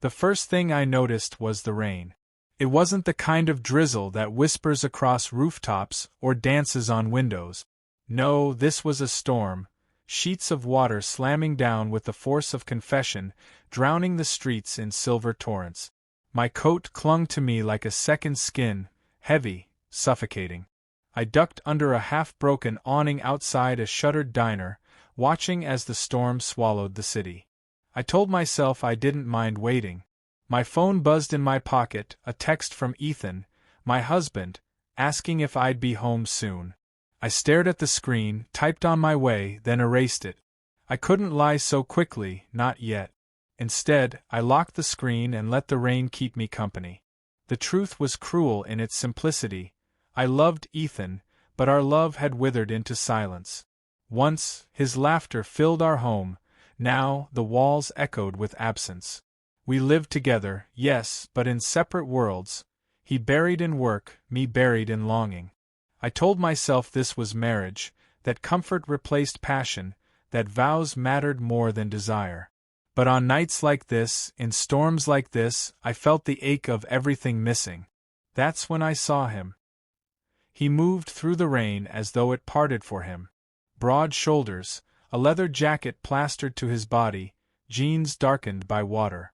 The first thing I noticed was the rain. It wasn't the kind of drizzle that whispers across rooftops or dances on windows. No, this was a storm, sheets of water slamming down with the force of confession, drowning the streets in silver torrents. My coat clung to me like a second skin, heavy, suffocating. I ducked under a half-broken awning outside a shuttered diner, watching as the storm swallowed the city. I told myself I didn't mind waiting. My phone buzzed in my pocket, a text from Ethan, my husband, asking if I'd be home soon. I stared at the screen, typed on my way, then erased it. I couldn't lie so quickly, not yet. Instead, I locked the screen and let the rain keep me company. The truth was cruel in its simplicity. I loved Ethan, but our love had withered into silence. Once, his laughter filled our home. Now, the walls echoed with absence. We lived together, yes, but in separate worlds. He buried in work, me buried in longing. I told myself this was marriage, that comfort replaced passion, that vows mattered more than desire. But on nights like this, in storms like this, I felt the ache of everything missing. That's when I saw him. He moved through the rain as though it parted for him. Broad shoulders, a leather jacket plastered to his body, jeans darkened by water.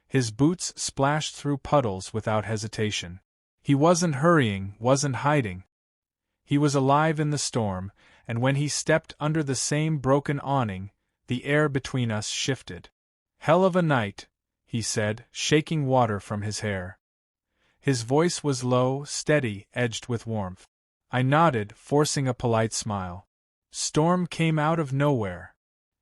His boots splashed through puddles without hesitation. He wasn't hurrying, wasn't hiding. He was alive in the storm, and when he stepped under the same broken awning, the air between us shifted. "Hell of a night," he said, shaking water from his hair. His voice was low, steady, edged with warmth. I nodded, forcing a polite smile. "Storm came out of nowhere."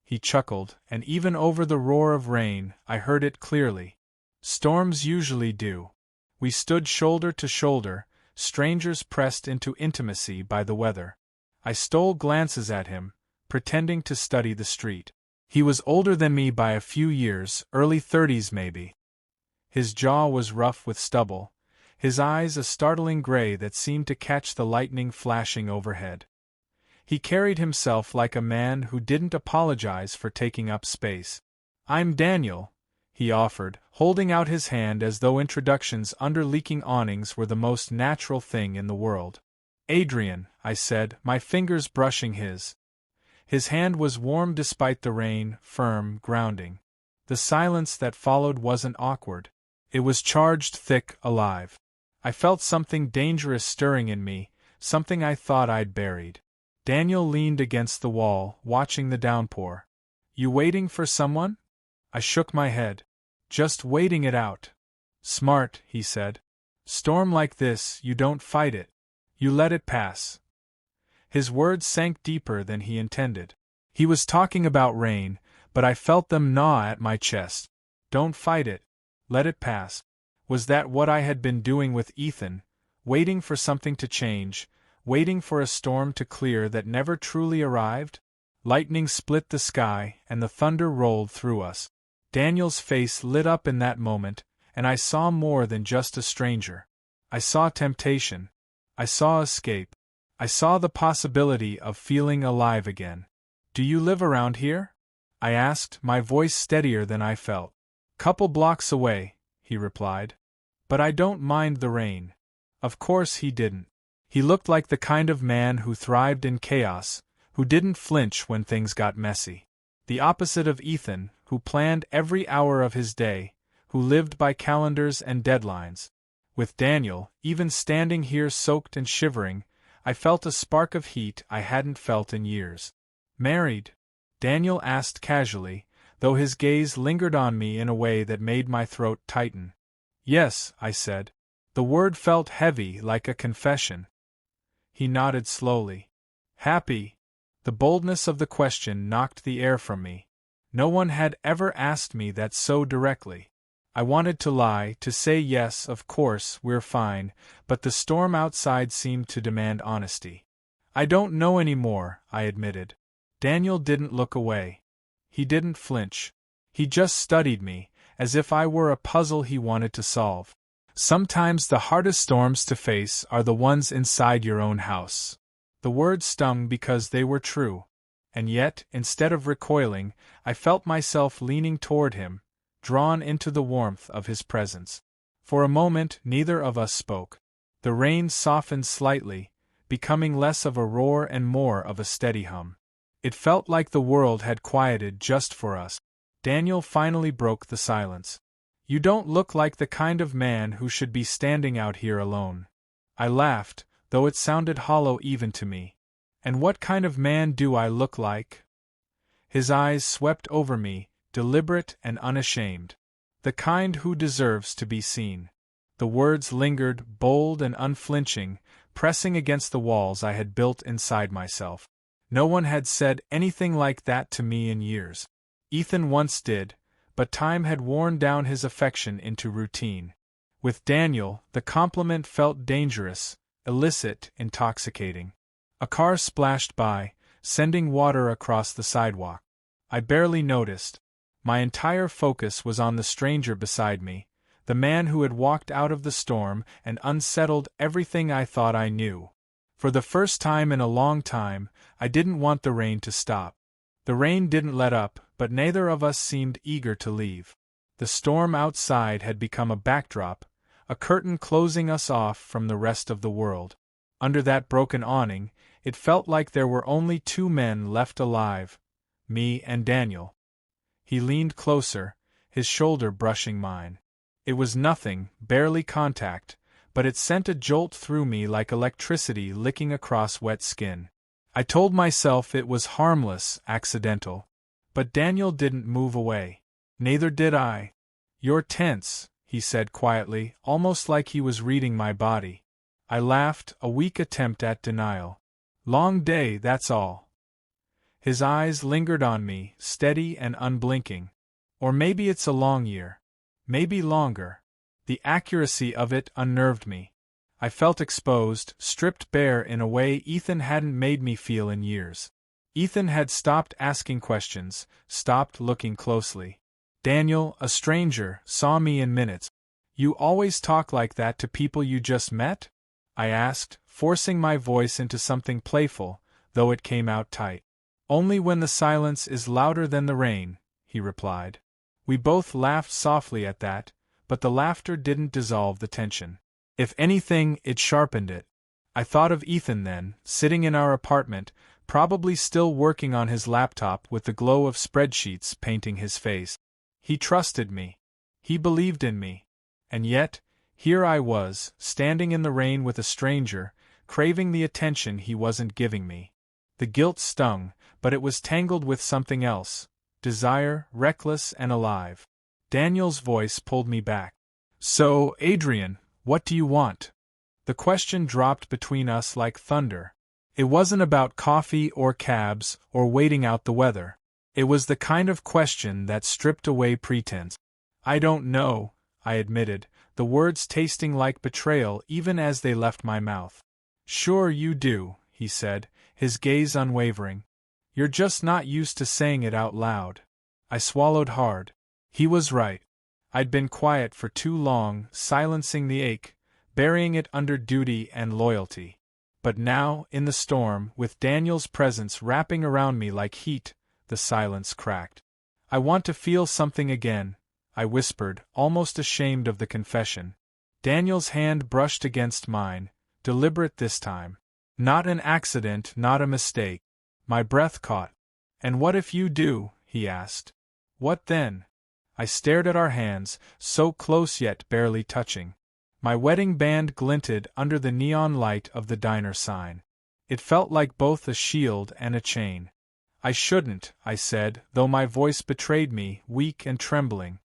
He chuckled, and even over the roar of rain, I heard it clearly. Storms usually do. We stood shoulder to shoulder, strangers pressed into intimacy by the weather. I stole glances at him, pretending to study the street. He was older than me by a few years, early 30s maybe. His jaw was rough with stubble, his eyes a startling gray that seemed to catch the lightning flashing overhead. He carried himself like a man who didn't apologize for taking up space. "I'm Daniel," he offered, holding out his hand as though introductions under leaking awnings were the most natural thing in the world. "Adrian," I said, my fingers brushing his. His hand was warm despite the rain, firm, grounding. The silence that followed wasn't awkward. It was charged, thick, alive. I felt something dangerous stirring in me, something I thought I'd buried. Daniel leaned against the wall, watching the downpour. "You waiting for someone?" I shook my head. "Just waiting it out." "Smart," he said. "Storm like this, you don't fight it. You let it pass." His words sank deeper than he intended. He was talking about rain, but I felt them gnaw at my chest. Don't fight it. Let it pass. Was that what I had been doing with Ethan, waiting for something to change, waiting for a storm to clear that never truly arrived? Lightning split the sky, and the thunder rolled through us. Daniel's face lit up in that moment, and I saw more than just a stranger. I saw temptation. I saw escape. I saw the possibility of feeling alive again. "Do you live around here?" I asked, my voice steadier than I felt. "Couple blocks away," he replied. "But I don't mind the rain." Of course he didn't. He looked like the kind of man who thrived in chaos, who didn't flinch when things got messy. The opposite of Ethan, who planned every hour of his day, who lived by calendars and deadlines. With Daniel, even standing here soaked and shivering, I felt a spark of heat I hadn't felt in years. "Married?" Daniel asked casually, though his gaze lingered on me in a way that made my throat tighten. "Yes," I said. The word felt heavy, like a confession. He nodded slowly. "Happy?" The boldness of the question knocked the air from me. No one had ever asked me that so directly. I wanted to lie, to say yes, of course, we're fine, but the storm outside seemed to demand honesty. "I don't know anymore," I admitted. Daniel didn't look away. He didn't flinch. He just studied me, as if I were a puzzle he wanted to solve. Sometimes the hardest storms to face are the ones inside your own house. The words stung because they were true. And yet, instead of recoiling, I felt myself leaning toward him, drawn into the warmth of his presence. For a moment neither of us spoke. The rain softened slightly, becoming less of a roar and more of a steady hum. It felt like the world had quieted just for us. Daniel finally broke the silence. "You don't look like the kind of man who should be standing out here alone." I laughed, though it sounded hollow even to me. "And what kind of man do I look like?" His eyes swept over me, deliberate and unashamed. "The kind who deserves to be seen." The words lingered, bold and unflinching, pressing against the walls I had built inside myself. No one had said anything like that to me in years. Ethan once did, but time had worn down his affection into routine. With Daniel, the compliment felt dangerous, illicit, intoxicating. A car splashed by, sending water across the sidewalk. I barely noticed. My entire focus was on the stranger beside me, the man who had walked out of the storm and unsettled everything I thought I knew. For the first time in a long time, I didn't want the rain to stop. The rain didn't let up, but neither of us seemed eager to leave. The storm outside had become a backdrop, a curtain closing us off from the rest of the world. Under that broken awning, it felt like there were only two men left alive, me and Daniel. He leaned closer, his shoulder brushing mine. It was nothing, barely contact, but it sent a jolt through me like electricity licking across wet skin. I told myself it was harmless, accidental. But Daniel didn't move away. Neither did I. "You're tense," he said quietly, almost like he was reading my body. I laughed, a weak attempt at denial. "Long day, that's all." His eyes lingered on me, steady and unblinking. "Or maybe it's a long year. Maybe longer." The accuracy of it unnerved me. I felt exposed, stripped bare in a way Ethan hadn't made me feel in years. Ethan had stopped asking questions, stopped looking closely. Daniel, a stranger, saw me in minutes. "You always talk like that to people you just met?" I asked, forcing my voice into something playful, though it came out tight. "Only when the silence is louder than the rain," he replied. We both laughed softly at that, but the laughter didn't dissolve the tension. If anything, it sharpened it. I thought of Ethan then, sitting in our apartment, probably still working on his laptop with the glow of spreadsheets painting his face. He trusted me. He believed in me. And yet, here I was, standing in the rain with a stranger, craving the attention he wasn't giving me. The guilt stung, but it was tangled with something else, desire, reckless and alive. Daniel's voice pulled me back. "So, Adrian, what do you want?" The question dropped between us like thunder. It wasn't about coffee or cabs or waiting out the weather. It was the kind of question that stripped away pretense. "I don't know," I admitted, the words tasting like betrayal even as they left my mouth. "Sure you do," he said, his gaze unwavering. "You're just not used to saying it out loud." I swallowed hard. He was right. I'd been quiet for too long, silencing the ache, burying it under duty and loyalty. But now, in the storm, with Daniel's presence wrapping around me like heat, the silence cracked. "I want to feel something again," I whispered, almost ashamed of the confession. Daniel's hand brushed against mine, deliberate this time. "Not an accident, not a mistake." My breath caught. "And what if you do?" he asked. "What then?" I stared at our hands, so close yet barely touching. My wedding band glinted under the neon light of the diner sign. It felt like both a shield and a chain. "I shouldn't," I said, though my voice betrayed me, weak and trembling.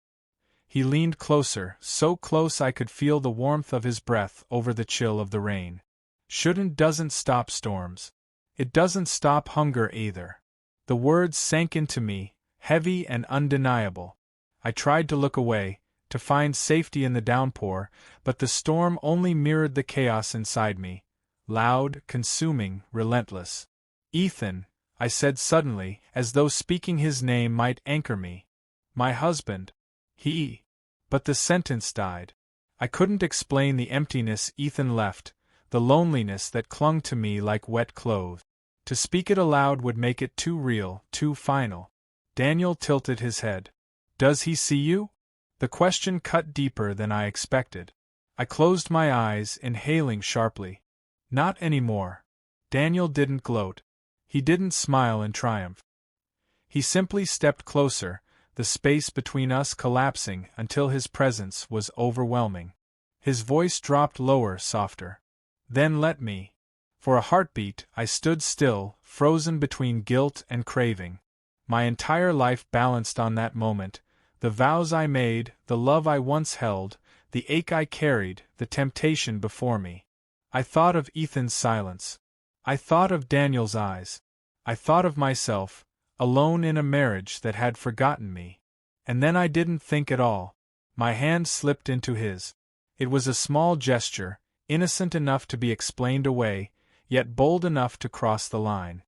He leaned closer, so close I could feel the warmth of his breath over the chill of the rain. "Shouldn't doesn't stop storms. It doesn't stop hunger either." The words sank into me, heavy and undeniable. I tried to look away, to find safety in the downpour, but the storm only mirrored the chaos inside me, loud, consuming, relentless. "Ethan," I said suddenly, as though speaking his name might anchor me. "My husband." He. But the sentence died. I couldn't explain the emptiness Ethan left, the loneliness that clung to me like wet clothes. To speak it aloud would make it too real, too final. Daniel tilted his head. "Does he see you?" The question cut deeper than I expected. I closed my eyes, inhaling sharply. Not anymore. Daniel didn't gloat. He didn't smile in triumph. He simply stepped closer, the space between us collapsing until his presence was overwhelming. His voice dropped lower, softer. Then let me. For a heartbeat, I stood still, frozen between guilt and craving. My entire life balanced on that moment, the vows I made, the love I once held, the ache I carried, the temptation before me. I thought of Ethan's silence. I thought of Daniel's eyes. I thought of myself, alone in a marriage that had forgotten me. And then I didn't think at all. My hand slipped into his. It was a small gesture, innocent enough to be explained away, yet bold enough to cross the line.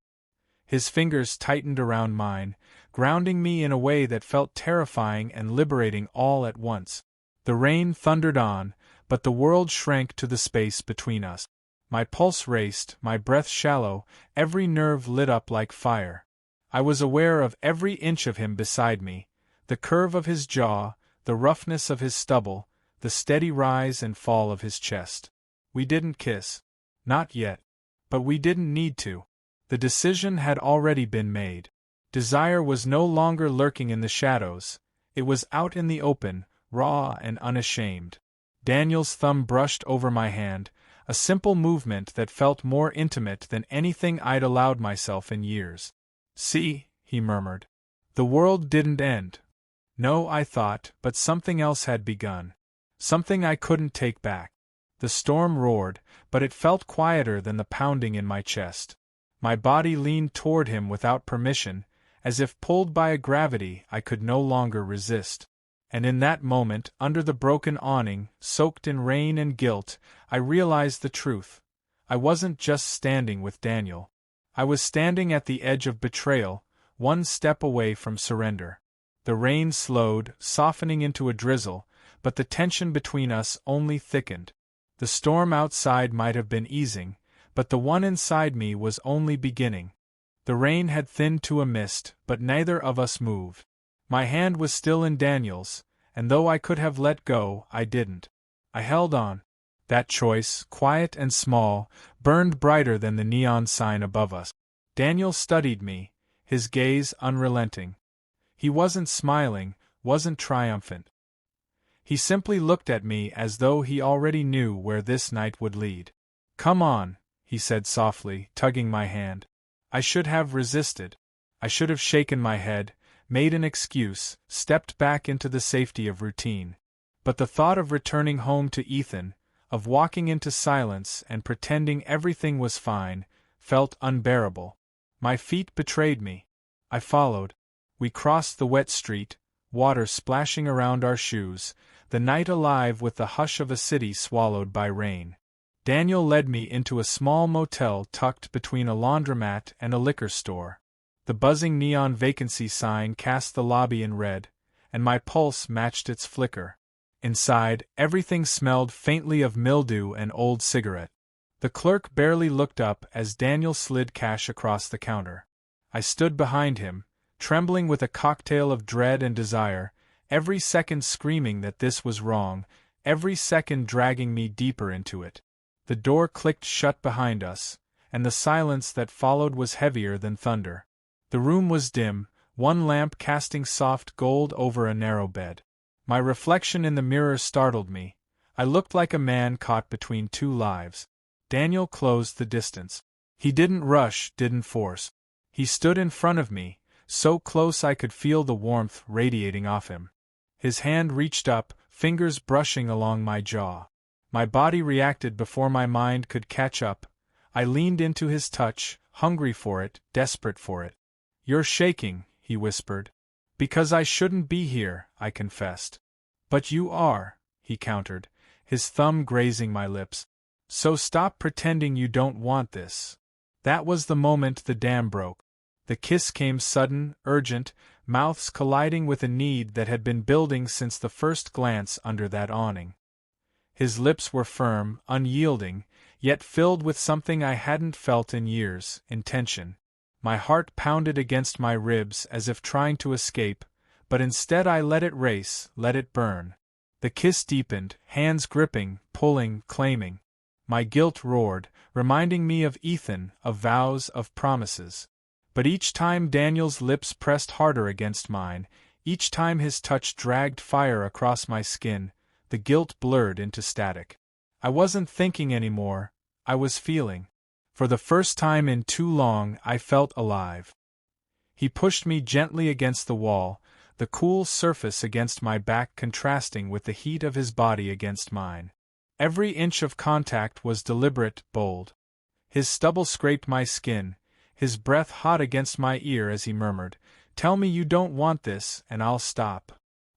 His fingers tightened around mine, grounding me in a way that felt terrifying and liberating all at once. The rain thundered on, but the world shrank to the space between us. My pulse raced, my breath shallow, every nerve lit up like fire. I was aware of every inch of him beside me, the curve of his jaw, the roughness of his stubble, the steady rise and fall of his chest. We didn't kiss. Not yet. But we didn't need to. The decision had already been made. Desire was no longer lurking in the shadows. It was out in the open, raw and unashamed. Daniel's thumb brushed over my hand, a simple movement that felt more intimate than anything I'd allowed myself in years. See, he murmured. The world didn't end. No, I thought, but something else had begun. Something I couldn't take back. The storm roared, but it felt quieter than the pounding in my chest. My body leaned toward him without permission, as if pulled by a gravity I could no longer resist. And in that moment, under the broken awning, soaked in rain and guilt, I realized the truth. I wasn't just standing with Daniel. I was standing at the edge of betrayal, one step away from surrender. The rain slowed, softening into a drizzle, but the tension between us only thickened. The storm outside might have been easing, but the one inside me was only beginning. The rain had thinned to a mist, but neither of us moved. My hand was still in Daniel's, and though I could have let go, I didn't. I held on. That choice, quiet and small, burned brighter than the neon sign above us. Daniel studied me, his gaze unrelenting. He wasn't smiling, wasn't triumphant. He simply looked at me as though he already knew where this night would lead. "Come on," he said softly, tugging my hand. I should have resisted. I should have shaken my head, made an excuse, stepped back into the safety of routine. But the thought of returning home to Ethan, of walking into silence and pretending everything was fine, felt unbearable. My feet betrayed me. I followed. We crossed the wet street, water splashing around our shoes, the night alive with the hush of a city swallowed by rain. Daniel led me into a small motel tucked between a laundromat and a liquor store. The buzzing neon vacancy sign cast the lobby in red, and my pulse matched its flicker. Inside, everything smelled faintly of mildew and old cigarette. The clerk barely looked up as Daniel slid cash across the counter. I stood behind him, trembling with a cocktail of dread and desire, every second screaming that this was wrong, every second dragging me deeper into it. The door clicked shut behind us, and the silence that followed was heavier than thunder. The room was dim, one lamp casting soft gold over a narrow bed. My reflection in the mirror startled me. I looked like a man caught between two lives. Daniel closed the distance. He didn't rush, didn't force. He stood in front of me, so close I could feel the warmth radiating off him. His hand reached up, fingers brushing along my jaw. My body reacted before my mind could catch up. I leaned into his touch, hungry for it, desperate for it. "You're shaking," he whispered. "Because I shouldn't be here," I confessed. "But you are," he countered, his thumb grazing my lips. "So stop pretending you don't want this." That was the moment the dam broke. The kiss came sudden, urgent, mouths colliding with a need that had been building since the first glance under that awning. His lips were firm, unyielding, yet filled with something I hadn't felt in years, intention. My heart pounded against my ribs as if trying to escape, but instead I let it race, let it burn. The kiss deepened, hands gripping, pulling, claiming. My guilt roared, reminding me of Ethan, of vows, of promises. But each time Daniel's lips pressed harder against mine, each time his touch dragged fire across my skin, the guilt blurred into static. I wasn't thinking anymore, I was feeling. For the first time in too long, I felt alive. He pushed me gently against the wall, the cool surface against my back contrasting with the heat of his body against mine. Every inch of contact was deliberate, bold. His stubble scraped my skin, his breath hot against my ear as he murmured, "Tell me you don't want this, and I'll stop."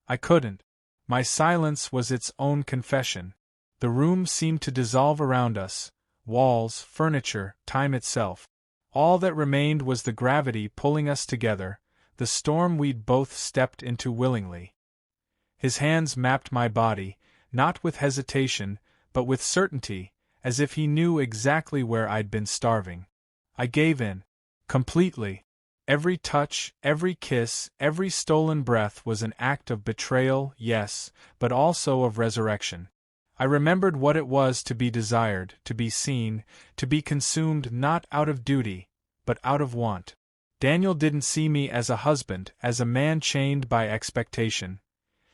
I couldn't. My silence was its own confession. The room seemed to dissolve around us, walls, furniture, time itself. All that remained was the gravity pulling us together, the storm we'd both stepped into willingly. His hands mapped my body, not with hesitation, but with certainty, as if he knew exactly where I'd been starving. I gave in. Completely. Every touch, every kiss, every stolen breath was an act of betrayal, yes, but also of resurrection. I remembered what it was to be desired, to be seen, to be consumed not out of duty, but out of want. Daniel didn't see me as a husband, as a man chained by expectation.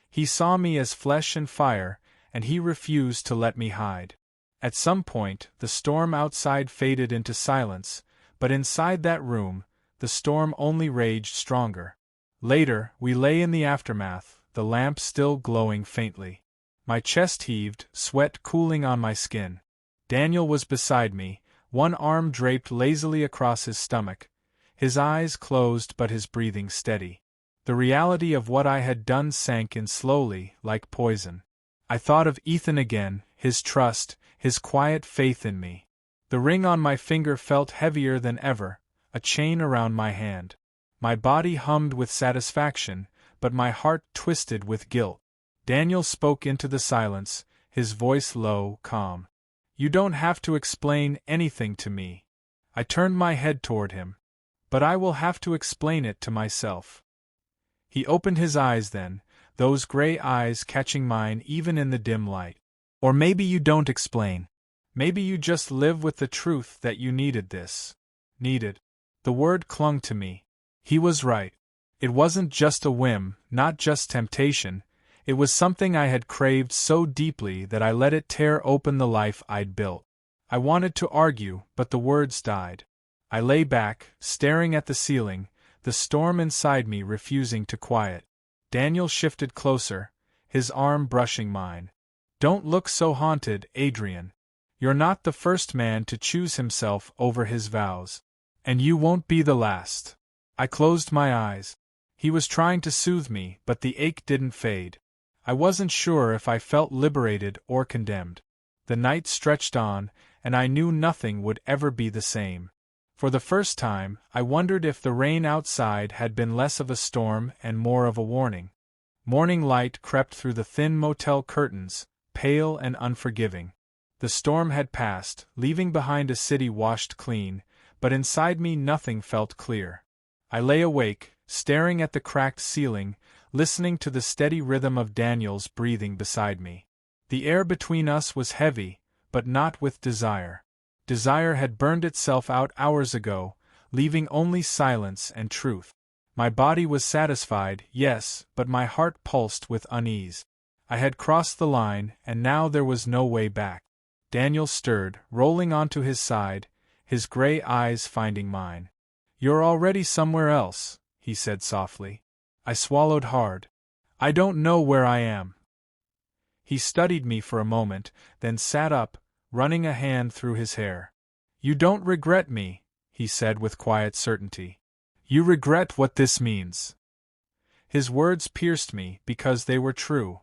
He saw me as flesh and fire, and he refused to let me hide. At some point, the storm outside faded into silence, but inside that room, the storm only raged stronger. Later, we lay in the aftermath, the lamp still glowing faintly. My chest heaved, sweat cooling on my skin. Daniel was beside me, one arm draped lazily across his stomach, his eyes closed but his breathing steady. The reality of what I had done sank in slowly, like poison. I thought of Ethan again, his trust, his quiet faith in me. The ring on my finger felt heavier than ever, a chain around my hand. My body hummed with satisfaction, but my heart twisted with guilt. Daniel spoke into the silence, his voice low, calm. "You don't have to explain anything to me." I turned my head toward him. "But I will have to explain it to myself." He opened his eyes then, those gray eyes catching mine even in the dim light. "Or maybe you don't explain. Maybe you just live with the truth that you needed this." Needed. The word clung to me. He was right. It wasn't just a whim, not just temptation. It was something I had craved so deeply that I let it tear open the life I'd built. I wanted to argue, but the words died. I lay back, staring at the ceiling, the storm inside me refusing to quiet. Daniel shifted closer, his arm brushing mine. "Don't look so haunted, Adrian. You're not the first man to choose himself over his vows. And you won't be the last." I closed my eyes. He was trying to soothe me, but the ache didn't fade. I wasn't sure if I felt liberated or condemned. The night stretched on, and I knew nothing would ever be the same. For the first time, I wondered if the rain outside had been less of a storm and more of a warning. Morning light crept through the thin motel curtains, pale and unforgiving. The storm had passed, leaving behind a city washed clean, but inside me nothing felt clear. I lay awake, staring at the cracked ceiling, listening to the steady rhythm of Daniel's breathing beside me. The air between us was heavy, but not with desire. Desire had burned itself out hours ago, leaving only silence and truth. My body was satisfied, yes, but my heart pulsed with unease. I had crossed the line, and now there was no way back. Daniel stirred, rolling onto his side, his gray eyes finding mine. "You're already somewhere else," he said softly. I swallowed hard. "I don't know where I am." He studied me for a moment, then sat up, running a hand through his hair. "You don't regret me," he said with quiet certainty. "You regret what this means." His words pierced me because they were true.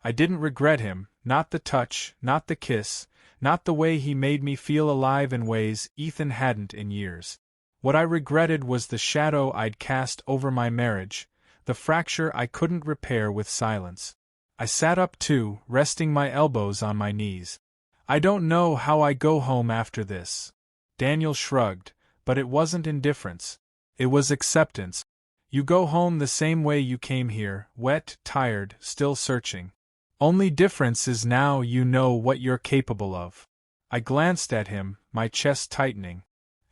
I didn't regret him, not the touch, not the kiss, not the way he made me feel alive in ways Ethan hadn't in years. What I regretted was the shadow I'd cast over my marriage, the fracture I couldn't repair with silence. I sat up too, resting my elbows on my knees. "I don't know how I go home after this." Daniel shrugged, but it wasn't indifference. It was acceptance. You go home the same way you came here, wet, tired, still searching. Only difference is now you know what you're capable of. I glanced at him, my chest tightening.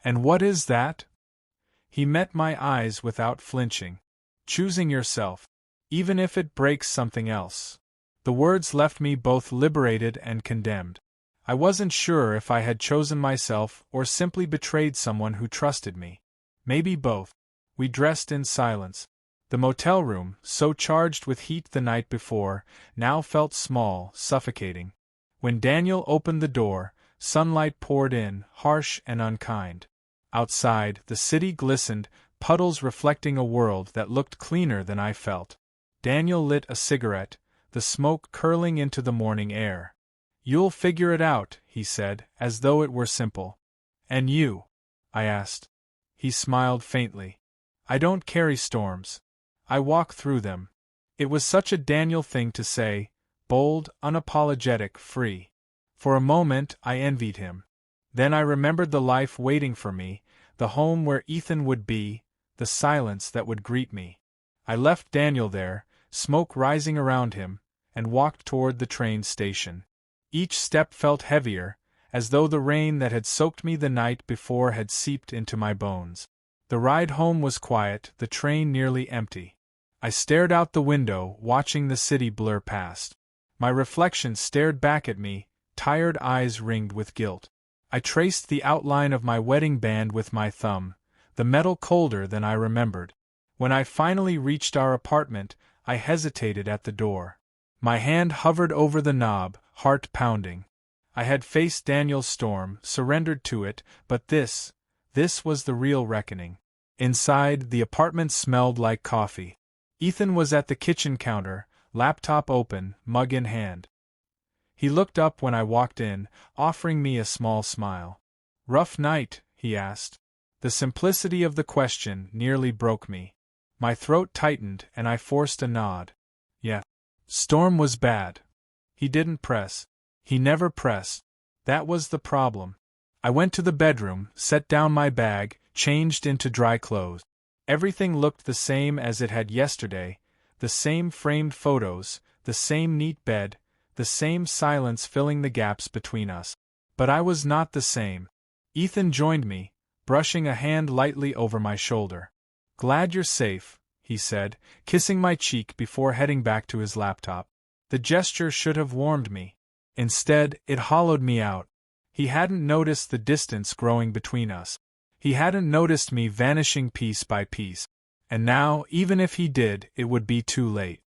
And what is that? He met my eyes without flinching. Choosing yourself, even if it breaks something else. The words left me both liberated and condemned. I wasn't sure if I had chosen myself or simply betrayed someone who trusted me. Maybe both. We dressed in silence. The motel room, so charged with heat the night before, now felt small, suffocating. When Daniel opened the door, sunlight poured in, harsh and unkind. Outside, the city glistened, puddles reflecting a world that looked cleaner than I felt. Daniel lit a cigarette, the smoke curling into the morning air. "You'll figure it out," he said, as though it were simple. "And you?" I asked. He smiled faintly. "I don't carry storms. I walk through them." It was such a Daniel thing to say, bold, unapologetic, free. For a moment I envied him. Then I remembered the life waiting for me, the home where Ethan would be, the silence that would greet me. I left Daniel there, smoke rising around him, and walked toward the train station. Each step felt heavier, as though the rain that had soaked me the night before had seeped into my bones. The ride home was quiet, the train nearly empty. I stared out the window, watching the city blur past. My reflection stared back at me, tired eyes ringed with guilt. I traced the outline of my wedding band with my thumb, the metal colder than I remembered. When I finally reached our apartment, I hesitated at the door. My hand hovered over the knob, heart pounding. I had faced Daniel's storm, surrendered to it, but this was the real reckoning. Inside, the apartment smelled like coffee. Ethan was at the kitchen counter, laptop open, mug in hand. He looked up when I walked in, offering me a small smile. "Rough night?" he asked. The simplicity of the question nearly broke me. My throat tightened and I forced a nod. "Yeah." "Storm was bad." He didn't press. He never pressed. That was the problem. I went to the bedroom, set down my bag, changed into dry clothes. Everything looked the same as it had yesterday, the same framed photos, the same neat bed, the same silence filling the gaps between us. But I was not the same. Ethan joined me, brushing a hand lightly over my shoulder. "Glad you're safe," he said, kissing my cheek before heading back to his laptop. The gesture should have warmed me. Instead, it hollowed me out. He hadn't noticed the distance growing between us. He hadn't noticed me vanishing piece by piece. And now, even if he did, it would be too late.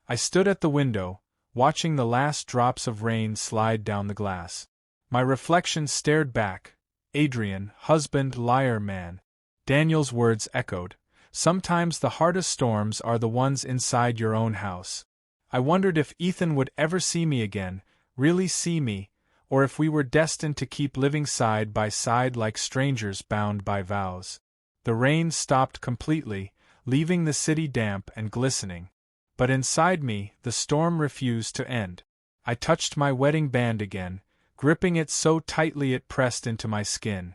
I stood at the window, watching the last drops of rain slide down the glass. My reflection stared back. Adrian, husband, liar, man. Daniel's words echoed. Sometimes the hardest storms are the ones inside your own house. I wondered if Ethan would ever see me again, really see me, or if we were destined to keep living side by side like strangers bound by vows. The rain stopped completely, leaving the city damp and glistening. But inside me, the storm refused to end. I touched my wedding band again, gripping it so tightly it pressed into my skin.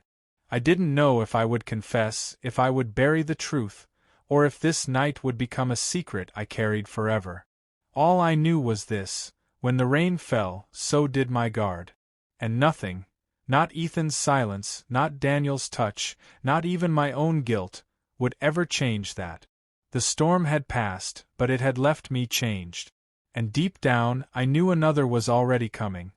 I didn't know if I would confess, if I would bury the truth, or if this night would become a secret I carried forever. All I knew was this: when the rain fell, so did my guard. And nothing, not Ethan's silence, not Daniel's touch, not even my own guilt, would ever change that. The storm had passed, but it had left me changed. And deep down, I knew another was already coming.